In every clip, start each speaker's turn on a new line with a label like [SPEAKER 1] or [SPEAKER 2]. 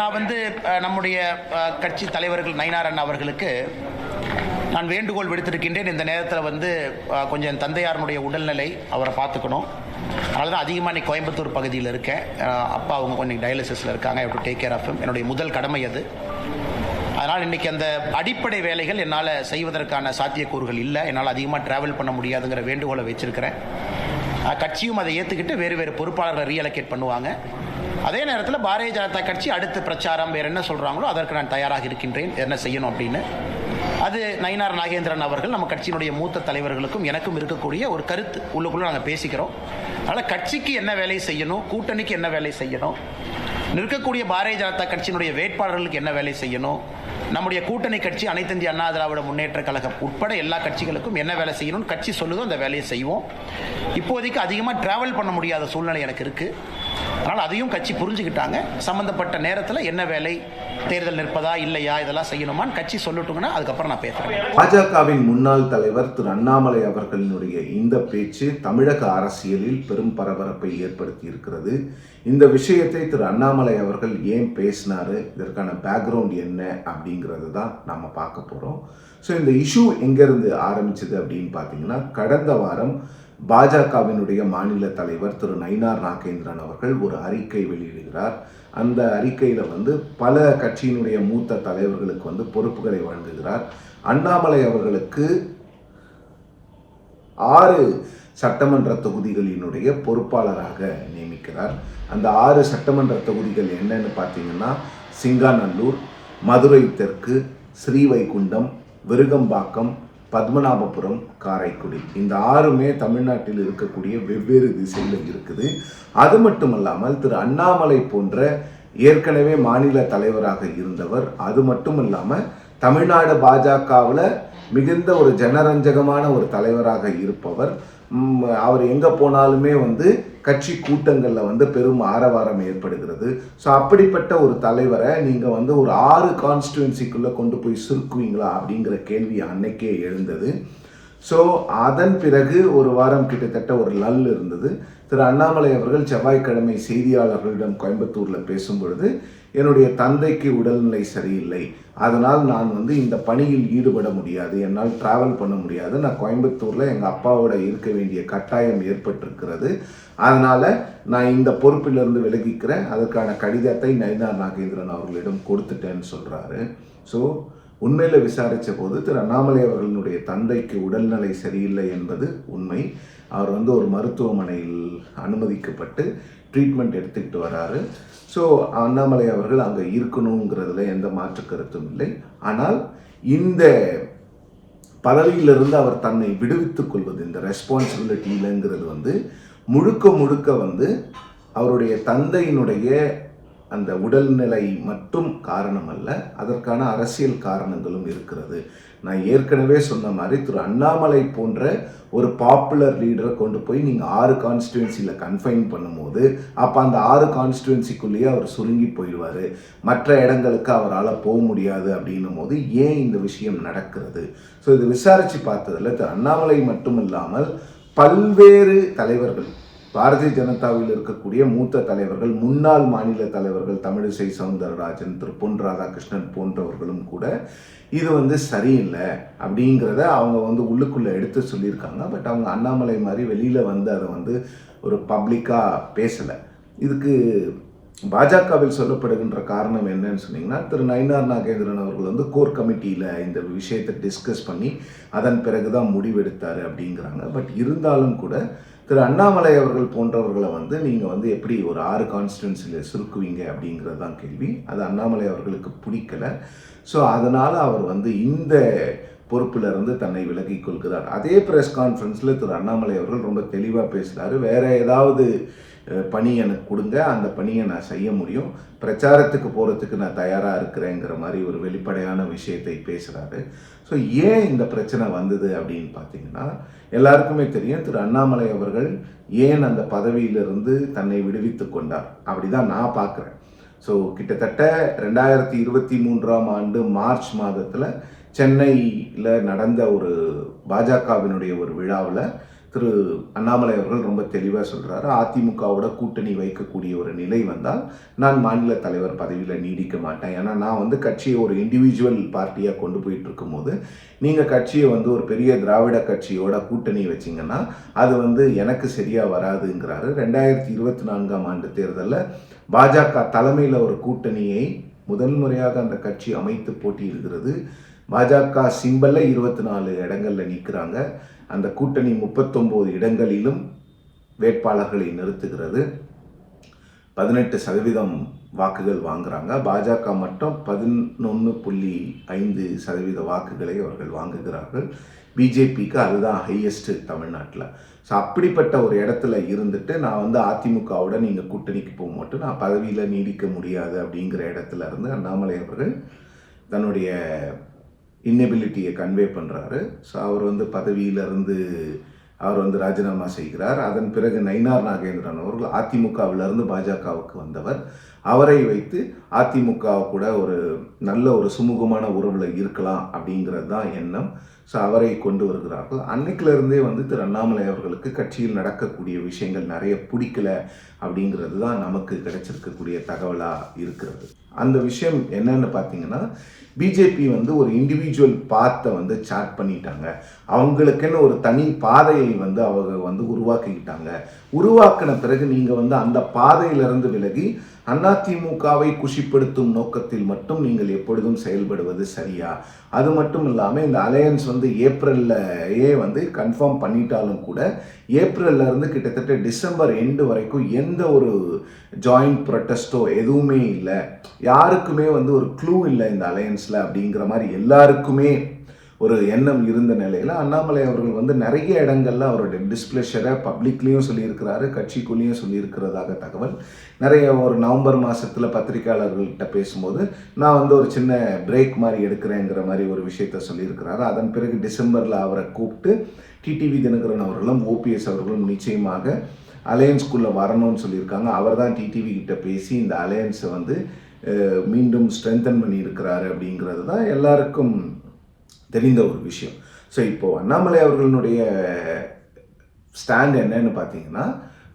[SPEAKER 1] நான் நம்முடைய கட்சி தலைவர்கள் நயினார் அண்ணா அவர்களுக்கு நான் வேண்டுகோள் விடுத்திருக்கின்றேன். இந்த நேரத்தில் கொஞ்சம் என் தந்தையாரனுடைய உடல்நிலை அவரை பார்த்துக்கணும். அதனால தான் அதிகமாக இன்னைக்கு கோயம்புத்தூர் பகுதியில் இருக்கேன். அப்பா அவங்க கொஞ்சம் டயாலிசிஸில் இருக்காங்க. I have to take care of him. என்னுடைய முதல் கடமை அது. அதனால் இன்றைக்கி அந்த அடிப்படை வேலைகள் என்னால் செய்வதற்கான சாத்தியக்கூறுகள் இல்லை. என்னால் அதிகமாக ட்ராவல் பண்ண முடியாதுங்கிற வேண்டுகோளை வச்சுருக்கிறேன். கட்சியும் அதை ஏற்றுக்கிட்டு வேறு வேறு பொறுப்பாளர்களை ரீஅலோகேட் பண்ணுவாங்க. அதே நேரத்தில் பாரதிய ஜனதா கட்சி அடுத்த பிரச்சாரம் வேறு என்ன சொல்கிறாங்களோ அதற்கு நான் தயாராக இருக்கின்றேன், என்ன செய்யணும் அப்படின்னு. அது நயினார் நாகேந்திரன் அவர்கள் நம்ம கட்சியினுடைய மூத்த தலைவர்களுக்கும் எனக்கும் இருக்கக்கூடிய ஒரு கருத்து. உள்ளுக்குள்ளே நாங்கள் பேசிக்கிறோம். அதனால் கட்சிக்கு என்ன வேலை செய்யணும், கூட்டணிக்கு என்ன வேலை செய்யணும், நிற்கக்கூடிய பாரதிய ஜனதா கட்சியினுடைய வேட்பாளர்களுக்கு என்ன வேலை செய்யணும், நம்முடைய கூட்டணி கட்சி அனைத்து இந்திய அண்ணா திராவிட முன்னேற்ற கழகம் உட்பட எல்லா கட்சிகளுக்கும் என்ன வேலை செய்யணும்னு கட்சி சொல்லுதோ அந்த வேலையை செய்வோம். இப்போதைக்கு அதிகமாக ட்ராவல் பண்ண முடியாத சூழ்நிலை எனக்கு இருக்குது. அதனால் அதையும் கட்சி புரிஞ்சுக்கிட்டாங்க. சம்மந்தப்பட்ட நேரத்தில் என்ன வேலை, தேர்தல் நிற்பதா இல்லையா, இதெல்லாம் செய்யணுமான்னு கட்சி சொல்லட்டுங்கன்னா அதுக்கப்புறம் நான் பேசுகிறேன்.
[SPEAKER 2] பாஜகவின் முன்னாள் தலைவர் திரு அண்ணாமலை அவர்களினுடைய இந்த பேச்சு தமிழக அரசியலில் பெரும் பரபரப்பை ஏற்படுத்தி இருக்கிறது. இந்த விஷயத்தை திரு அண்ணாமலை அவர்கள் ஏன் பேசினாரு, இதற்கான பேக்ரவுண்ட் என்ன அப்படிங்கிறது தான் நம்ம பார்க்க போகிறோம். ஸோ இந்த இஷ்யூ எங்கேருந்து ஆரம்பிச்சது அப்படின்னு பார்த்தீங்கன்னா, கடந்த வாரம் பாஜகவினுடைய மாநில தலைவர் திரு நயினார் நாகேந்திரன் அவர்கள் ஒரு அறிக்கை வெளியிடுகிறார். அந்த அறிக்கையில் பல கட்சியினுடைய மூத்த தலைவர்களுக்கு பொறுப்புகளை வழங்குகிறார். அண்ணாமலை அவர்களுக்கு 6 சட்டமன்ற தொகுதிகளினுடைய பொறுப்பாளராக நியமிக்கிறார். அந்த 6 சட்டமன்ற தொகுதிகள் என்னன்னு பார்த்தீங்கன்னா, சிங்காநல்லூர், மதுரை தெற்கு, ஸ்ரீவைகுண்டம், விருகம்பாக்கம், பத்மநாபபுரம், காரைக்குடி. இந்த 6மே தமிழ்நாட்டில் இருக்கக்கூடிய வெவ்வேறு திசையில் இருக்குது. அது மட்டுமல்லாமல் திரு அண்ணாமலை போன்ற ஏற்கனவே மாநில தலைவராக இருந்தவர், அது மட்டும் இல்லாமல் தமிழ்நாடு பாஜகவில் மிகுந்த ஒரு ஜனரஞ்சகமான ஒரு தலைவராக இருப்பவர். அவர் எங்கே போனாலுமே கட்சி கூட்டங்களில் பெரும் ஆரவாரம் ஏற்படுகிறது. ஸோ அப்படிப்பட்ட ஒரு தலைவரை நீங்கள் ஒரு 6 கான்ஸ்டுவன்சிக்குள்ளே கொண்டு போய் சுருக்குவீங்களா அப்படிங்கிற கேள்வி அன்னைக்கே எழுந்தது. ஸோ அதன் பிறகு ஒரு வாரம் கிட்டத்தட்ட ஒரு லல் இருந்தது. திரு அண்ணாமலை அவர்கள் செவ்வாய்க்கிழமை செய்தியாளர்களிடம் கோயம்புத்தூரில் பேசும் பொழுது, என்னுடைய தந்தைக்கு உடல்நிலை சரியில்லை, அதனால் நான் இந்த பணியில் ஈடுபட முடியாது, என்னால் ட்ராவல் பண்ண முடியாது, நான் கோயம்புத்தூரில் எங்கள் அப்பாவோட இருக்க வேண்டிய கட்டாயம் ஏற்பட்டிருக்கிறது, அதனால் நான் இந்த பொறுப்பிலிருந்து விலகிக்கிறேன், அதற்கான கடிதத்தை நயினார் நாகேந்திரன் அவர்களிடம் கொடுத்துட்டேன்னு சொல்கிறாரு. ஸோ உண்மையில் விசாரித்த போது திரு அண்ணாமலை அவர்களுடைய தந்தைக்கு உடல்நிலை சரியில்லை என்பது உண்மை. அவர் ஒரு மருத்துவமனையில் அனுமதிக்கப்பட்டு ட்ரீட்மெண்ட் எடுத்துக்கிட்டு வராரு. ஸோ அண்ணாமலை அவர்கள் அங்கே இருக்கணுங்கிறதுல எந்த மாற்று கருத்தும் இல்லை. ஆனால் இந்த பதவியிலிருந்து அவர் தன்னை விடுவித்துக் கொள்வது, இந்த ரெஸ்பான்சிபிலிட்டிங்கிறது முழுக்க முழுக்க அவருடைய தந்தையினுடைய அந்த உடல்நிலை மட்டும் காரணம் அல்ல, அதற்கான அரசியல் காரணங்களும் இருக்கிறது. நான் ஏற்கனவே சொன்ன மாதிரி திரு அண்ணாமலை போன்ற ஒரு பாப்புலர் லீடரை கொண்டு போய் நீங்கள் 6 கான்ஸ்டுவன்சியில் கன்ஃபைன் பண்ணும்போது, அப்போ அந்த 6 கான்ஸ்டுவன்சிக்குள்ளேயே அவர் சுருங்கி போயிடுவார், மற்ற இடங்களுக்கு அவரால் போக முடியாது அப்படின்னும் போது ஏன் இந்த விஷயம் நடக்கிறது? ஸோ இது விசாரித்து பார்த்ததில் திரு அண்ணாமலை மட்டும் இல்லாமல் பல்வேறு தலைவர்கள், பாரதிய ஜனதாவில் இருக்கக்கூடிய மூத்த தலைவர்கள், முன்னாள் மாநில தலைவர்கள் தமிழிசை சவுந்தரராஜன், திரு பொன் ராதாகிருஷ்ணன் போன்றவர்களும் கூட இது சரியில்லை அப்படிங்கிறத அவங்க உள்ளுக்குள்ளே எடுத்து சொல்லியிருக்காங்க. பட் அவங்க அண்ணாமலை மாதிரி வெளியில் அதை ஒரு பப்ளிக்காக பேசலை. இதுக்கு பாஜகவில் சொல்லப்படுகின்ற காரணம் என்னன்னு சொன்னீங்கன்னா, திரு நயினார் நாகேந்திரன் அவர்கள் கோர் கமிட்டியில் இந்த விஷயத்தை டிஸ்கஸ் பண்ணி அதன் பிறகு தான் முடிவெடுத்தார் அப்படிங்கிறாங்க. பட் இருந்தாலும் கூட திரு அண்ணாமலை அவர்கள் போன்றவர்களை நீங்கள் எப்படி ஒரு 6 கான்ஸ்டுவன்சியில் சுருக்குவீங்க அப்படிங்கிறது தான் கேள்வி. அது அண்ணாமலை அவர்களுக்கு பிடிக்கலை. ஸோ அதனால் அவர் இந்த பொறுப்பிலிருந்து தன்னை விலகிக் கொள்கிறார். அதே ப்ரெஸ் கான்ஃபரன்ஸில் திரு அண்ணாமலை அவர்கள் ரொம்ப தெளிவாக பேசுகிறாரு. வேறு ஏதாவது பணி எனக்கு கொடுங்க, அந்த பணியை நான் செய்ய முடியும், பிரச்சாரத்துக்கு போகிறதுக்கு நான் தயாராக இருக்கிறேங்கிற மாதிரி ஒரு வெளிப்படையான விஷயத்தை பேசுகிறாரு. ஸோ ஏன் இந்த பிரச்சனை வந்தது அப்படின்னு பார்த்தீங்கன்னா, எல்லாருக்குமே தெரியும் திரு அண்ணாமலை அவர்கள் ஏன் அந்த பதவியிலிருந்து தன்னை விடுவித்து கொண்டார் அப்படி தான் நான் பார்க்குறேன். ஸோ கிட்டத்தட்ட 2023ஆம் ஆண்டு மார்ச் மாதத்தில் சென்னையில் நடந்த ஒரு பாஜகவினுடைய ஒரு விழாவில் திரு அண்ணாமலை அவர்கள் ரொம்ப தெளிவாக சொல்கிறாரு, அதிமுகவோட கூட்டணி வைக்கக்கூடிய ஒரு நிலை வந்தால் நான் மாநில தலைவர் பதவியில் நீடிக்க மாட்டேன். ஏன்னா நான் வந்து கட்சியை ஒரு இண்டிவிஜுவல் பார்ட்டியாக கொண்டு போயிட்டு இருக்கும்போது நீங்கள் கட்சியை வந்து ஒரு பெரிய திராவிட கட்சியோட கூட்டணி வச்சிங்கன்னா அது வந்து எனக்கு சரியாக வராதுங்கிறாரு. 2024ஆம் ஆண்டு தேர்தலில் பாஜக தலைமையில் ஒரு கூட்டணியை முதல் முறையாக அந்த கட்சி அமைத்து போட்டியிடுகிறது. பாஜக சிம்பல்ல 24 இடங்களில் நிற்கிறாங்க. அந்த கூட்டணி 39 இடங்களிலும் வேட்பாளர்களை நிறுத்துகிறது. 18% வாக்குகள் வாங்குறாங்க. பாஜக மட்டும் 11.5% வாக்குகளை அவர்கள் வாங்குகிறார்கள். பிஜேபிக்கு அதுதான் ஹையஸ்ட் தமிழ்நாட்டில். ஸோ அப்படிப்பட்ட ஒரு இடத்துல இருந்துட்டு நான் வந்து அதிமுகவோட நீங்கள் கூட்டணிக்கு போக மாட்டோம், நான் பதவியில் நீடிக்க முடியாது அப்படிங்கிற இடத்துல இருந்து அண்ணாமலை அவர்கள் தன்னுடைய இன்னெபிலிட்டியை கன்வே பண்ணுறாரு. ஸோ அவர் வந்து பதவியிலிருந்து அவர் வந்து ராஜினாமா செய்கிறார். அதன் பிறகு நயினார் நாகேந்திரன் அவர்கள் அதிமுகவிலிருந்து பாஜகவுக்கு வந்தவர். அவரை வைத்து அதிமுக கூட ஒரு நல்ல ஒரு சுமூகமான உறவில் இருக்கலாம் அப்படிங்கிறது தான் எண்ணம். ஸோ அவரை கொண்டு வருகிறார்கள். அன்னைக்கிலிருந்தே வந்து திரு அண்ணாமலை அவர்களுக்கு கட்சியில் நடக்கக்கூடிய விஷயங்கள் நிறைய பிடிக்கல அப்படிங்கிறது தான் நமக்கு கிடைச்சிருக்கக்கூடிய தகவலாக இருக்கிறது. அந்த விஷயம் என்னன்னு பார்த்தீங்கன்னா, பிஜேபி வந்து ஒரு இண்டிவிஜுவல் பாத்தை வந்து சாட் பண்ணிட்டாங்க. அவங்களுக்குன்னு ஒரு தனி பாதையை வந்து அவங்க வந்து உருவாக்கிக்கிட்டாங்க. உருவாக்கின பிறகு நீங்கள் வந்து அந்த பாதையிலிருந்து விலகி அதிமுகவை குஷிப்படுத்தும் நோக்கத்தில் மட்டும் நீங்கள் எப்பொழுதும் செயல்படுவது சரியா? அது மட்டும் இல்லாமல் இந்த அலையன்ஸ் வந்து ஏப்ரல்லையே வந்து கன்ஃபார்ம் பண்ணிட்டாலும் கூட ஏப்ரல்ல இருந்து கிட்டத்தட்ட டிசம்பர் எண்டு வரைக்கும் எந்த ஒரு ஜாயிண்ட் ப்ரொட்டஸ்டோ எதுவுமே இல்லை. யாருக்குமே வந்து ஒரு க்ளூ இல்லை இந்த அலையன்ஸில் அப்படிங்கிற மாதிரி எல்லாருக்குமே ஒரு எண்ணம் இருந்த நிலையில் அண்ணாமலை அவர்கள் வந்து நிறைய இடங்கள்ல அவருடைய டிஸ்பிளஷரை பப்ளிக்லேயும் சொல்லியிருக்கிறாரு, கட்சிக்குள்ளேயும் சொல்லியிருக்கிறதாக தகவல். நிறைய ஒரு நவம்பர் மாதத்தில் பத்திரிகையாளர்கள்ட்ட பேசும்போது நான் வந்து ஒரு சின்ன பிரேக் மாதிரி எடுக்கிறேங்கிற மாதிரி ஒரு விஷயத்த சொல்லியிருக்கிறாரு. அதன் பிறகு டிசம்பரில் அவரை கூப்பிட்டு டிடிவி தினகரன் அவர்களும் ஓபிஎஸ் அவர்களும் நிச்சயமாக அலையன்ஸ்குள்ளே வரணும்னு சொல்லியிருக்காங்க. அவர் தான் டிடிவி கிட்ட பேசி இந்த அலையன்ஸை வந்து மீண்டும் ஸ்ட்ரென்தன் பண்ணியிருக்கிறாரு அப்படிங்கிறது தான் எல்லாருக்கும் தெரிந்த ஒரு விஷயம். ஸோ இப்போது அண்ணாமலை அவர்களுடைய ஸ்டாண்ட் என்னன்னு பார்த்தீங்கன்னா,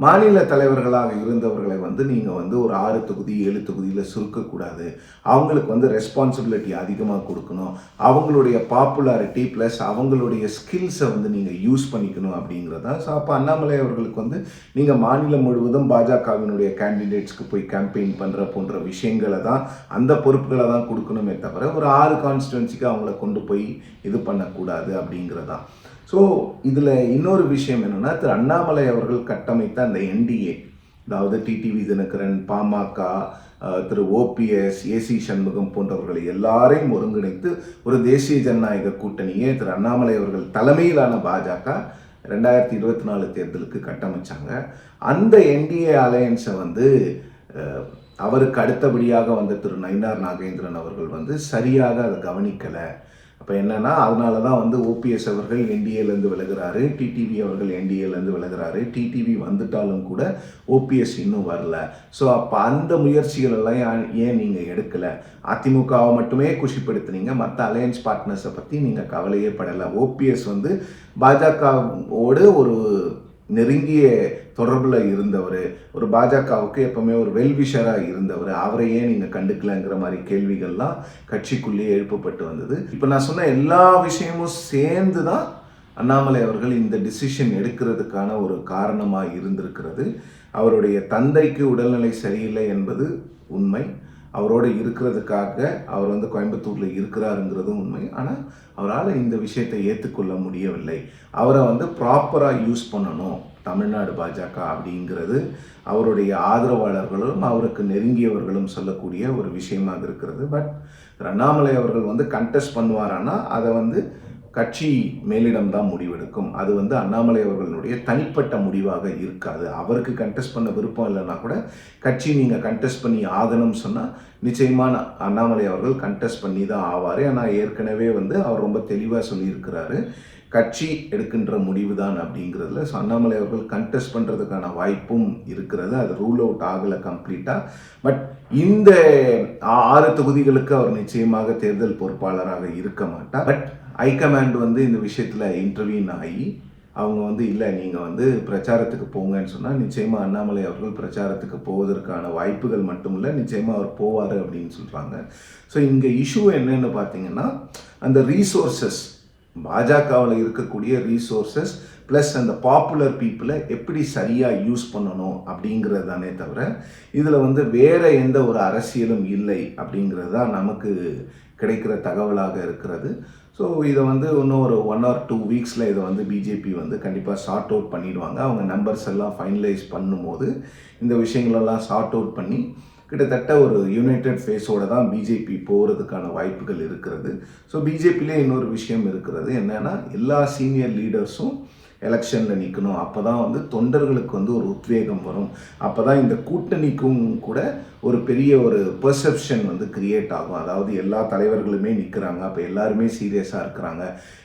[SPEAKER 2] மாநில தலைவர்களாக இருந்தவர்களை வந்து நீங்கள் வந்து ஒரு 6 தொகுதி 7 தொகுதியில் சுருக்கக்கூடாது. அவங்களுக்கு வந்து ரெஸ்பான்சிபிலிட்டி அதிகமாக கொடுக்கணும். அவங்களுடைய பாப்புலாரிட்டி ப்ளஸ் அவங்களுடைய ஸ்கில்ஸை வந்து நீங்கள் யூஸ் பண்ணிக்கணும் அப்படிங்கிறதா. ஸோ அப்போ அண்ணாமலை அவர்களுக்கு வந்து நீங்கள் மாநிலம் முழுவதும் பாஜகவினுடைய கேண்டிடேட்ஸ்க்கு போய் கேம்பெயின் பண்ணுற போன்ற விஷயங்களை தான், அந்த பொறுப்புகளை தான் கொடுக்கணுமே தவிர ஒரு 6 கான்ஸ்டிடுவன்சிக்கு அவங்கள கொண்டு போய் இது பண்ணக்கூடாது அப்படிங்கிறதான். ஸோ இதில் இன்னொரு விஷயம் என்னென்னா, திரு அண்ணாமலை அவர்கள் கட்டமைத்த அந்த என்டிஏ, அதாவது டிடிவி தினகரன், பாமக, திரு ஓபிஎஸ், ஏசி சண்முகம் போன்றவர்களை எல்லாரையும் ஒருங்கிணைத்து ஒரு தேசிய ஜனநாயக கூட்டணியை திரு அண்ணாமலை அவர்கள் தலைமையிலான பாஜக 2024 தேர்தலுக்கு கட்டமைச்சாங்க. அந்த என்டிஏ அலையன்ஸை வந்து அவருக்கு அடுத்தபடியாக வந்த திரு நயினார் நாகேந்திரன் அவர்கள் வந்து சரியாக அதை கவனிக்கலை. அப்போ என்னென்னா, அதனால தான் வந்து ஓபிஎஸ் அவர்கள் என்டிஏலேருந்து விலகிறாரு, டிடிவி அவர்கள் என்டிஏலேருந்து விலகிறாரு. டிடிவி வந்துட்டாலும் கூட ஓபிஎஸ் இன்னும் வரல. ஸோ அப்போ அந்த முயற்சிகள் எல்லாம் ஏன் நீங்கள் எடுக்கலை? அதிமுகவை மட்டுமே குஷிப்படுத்துனீங்க, மற்ற அலையன்ஸ் பார்ட்னர்ஸை பற்றி நீங்கள் கவலையே படலை. ஓபிஎஸ் வந்து பாஜகவோடு ஒரு நெருங்கிய தொடர்பில் இருந்தவர், ஒரு பாஜகவுக்கு எப்பவுமே ஒரு வெல்விஷராக இருந்தவர், அவரை ஏன் நீங்கள் கண்டுக்கலங்கிற மாதிரி கேள்விகள்லாம் கட்சிக்குள்ளேயே எழுப்பப்பட்டு வந்தது. இப்போ நான் சொன்ன எல்லா விஷயமும் சேர்ந்து தான் அண்ணாமலை அவர்கள் இந்த டிசிஷன் எடுக்கிறதுக்கான ஒரு காரணமாக இருந்திருக்கிறது. அவருடைய தந்தைக்கு உடல்நிலை சரியில்லை என்பது உண்மை. அவரோடு இருக்கிறதுக்காக அவர் வந்து கோயம்புத்தூரில் இருக்கிறாருங்கிறதும் உண்மை. ஆனால் அவரால் இந்த விஷயத்தை ஏற்றுக்கொள்ள முடியவில்லை. அவரை வந்து ப்ராப்பராக யூஸ் பண்ணணும் தமிழ்நாடு பாஜக அப்படிங்கிறது அவருடைய ஆதரவாளர்களும் அவருக்கு நெருங்கியவர்களும் சொல்லக்கூடிய ஒரு விஷயமாக இருக்கிறது. பட் அண்ணாமலை அவர்கள் வந்து கண்டெஸ்ட் பண்ணுவாரானா அதை வந்து கட்சி மேலிடம் தான் முடிவெடுக்கும். அது வந்து அண்ணாமலை அவர்களுடைய தனிப்பட்ட முடிவாக இருக்காது. அவருக்கு கண்டெஸ்ட் பண்ண விருப்பம் இல்லைன்னா கூட கட்சி நீங்கள் கண்டெஸ்ட் பண்ணி ஆகணும்னு சொன்னால் நிச்சயமான அண்ணாமலை அவர்கள் கண்டெஸ்ட் பண்ணி தான் ஆவார். ஆனால் ஏற்கனவே வந்து அவர் ரொம்ப தெளிவாக சொல்லியிருக்கிறாரு, கட்சி எடுக்கின்ற முடிவு தான் அப்படிங்கிறதுல. ஸோ அண்ணாமலை அவர்கள் கண்டெஸ்ட் பண்ணுறதுக்கான வாய்ப்பும் இருக்கிறது. அது ரூல் அவுட் ஆகலை கம்ப்ளீட்டாக. பட் இந்த 6 தொகுதிகளுக்கு அவர் நிச்சயமாக தேர்தல் பொறுப்பாளராக இருக்க மாட்டார். பட் ஹைகமாண்ட் வந்து இந்த விஷயத்தில் இன்டர்வியூன் ஆகி அவங்க வந்து இல்லை நீங்கள் வந்து பிரச்சாரத்துக்கு போங்கன்னு சொன்னால் நிச்சயமாக அண்ணாமலை அவர்கள் பிரச்சாரத்துக்கு போவதற்கான வாய்ப்புகள் மட்டும் இல்லை, நிச்சயமாக அவர் போவார் அப்படின்னு சொல்கிறாங்க. ஸோ இங்கே இஷ்யூ என்னன்னு பார்த்தீங்கன்னா அந்த ரீசோர்ஸஸ், பாஜகவில் இருக்கக்கூடிய ரீசோர்ஸஸ் ப்ளஸ் அந்த பாப்புலர் பீப்புளை எப்படி சரியாக யூஸ் பண்ணணும் அப்படிங்கிறது தானே தவிர இதில் வந்து வேறு எந்த ஒரு அரசியலும் இல்லை அப்படிங்கிறது தான் நமக்கு கிடைக்கிற தகவலாக இருக்கிறது. ஸோ இதை வந்து இன்னும் ஒரு 1 or 2 வீக்ஸில் இதை வந்து பிஜேபி வந்து கண்டிப்பாக சார்ட் அவுட் பண்ணிடுவாங்க. அவங்க நம்பர்ஸ் எல்லாம் ஃபைனலைஸ் பண்ணும்போது இந்த விஷயங்களெல்லாம் சார்ட் அவுட் பண்ணி கிட்டத்தட்ட ஒரு யுனைடெட் ஃபேஸோடு தான் பிஜேபி போகிறதுக்கான வாய்ப்புகள் இருக்கிறது. ஸோ பிஜேபியிலே இன்னொரு விஷயம் இருக்கிறது என்னென்னா, எல்லா சீனியர் லீடர்ஸும் எலெக்ஷனில் நிற்கணும். அப்போ தான் வந்து தொண்டர்களுக்கு வந்து ஒரு உத்வேகம் வரும். அப்போ தான் இந்த கூட்டணிக்கும் கூட ஒரு பெரிய ஒரு பெர்செப்ஷன் வந்து கிரியேட் ஆகும். அதாவது எல்லா தலைவர்களுமே நிற்கிறாங்க, அப்போ எல்லாருமே சீரியஸாக இருக்கிறாங்க.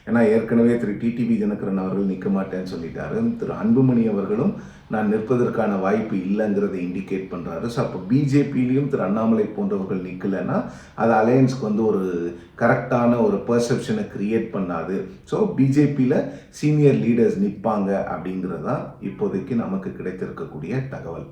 [SPEAKER 2] ஏன்னா ஏற்கனவே திரு டிடிவி தினகரன் அவர்கள் நிற்க மாட்டேன்னு சொல்லிட்டாரு. திரு அன்புமணி அவர்களும் நான் நிற்பதற்கான வாய்ப்பு இல்லைங்கிறத இண்டிகேட் பண்ணுறாரு. ஸோ அப்போ பிஜேபியிலையும் திரு அண்ணாமலை போன்றவர்கள் நிற்கலைன்னா அது அலையன்ஸ்க்கு வந்து ஒரு கரெக்டான ஒரு பெர்செப்ஷனை கிரியேட் பண்ணாது. ஸோ பிஜேபியில் சீனியர் லீடர்ஸ் நிற்பாங்க அப்படிங்கிறது தான் இப்போதைக்கு நமக்கு கிடைத்திருக்கக்கூடிய தகவல்.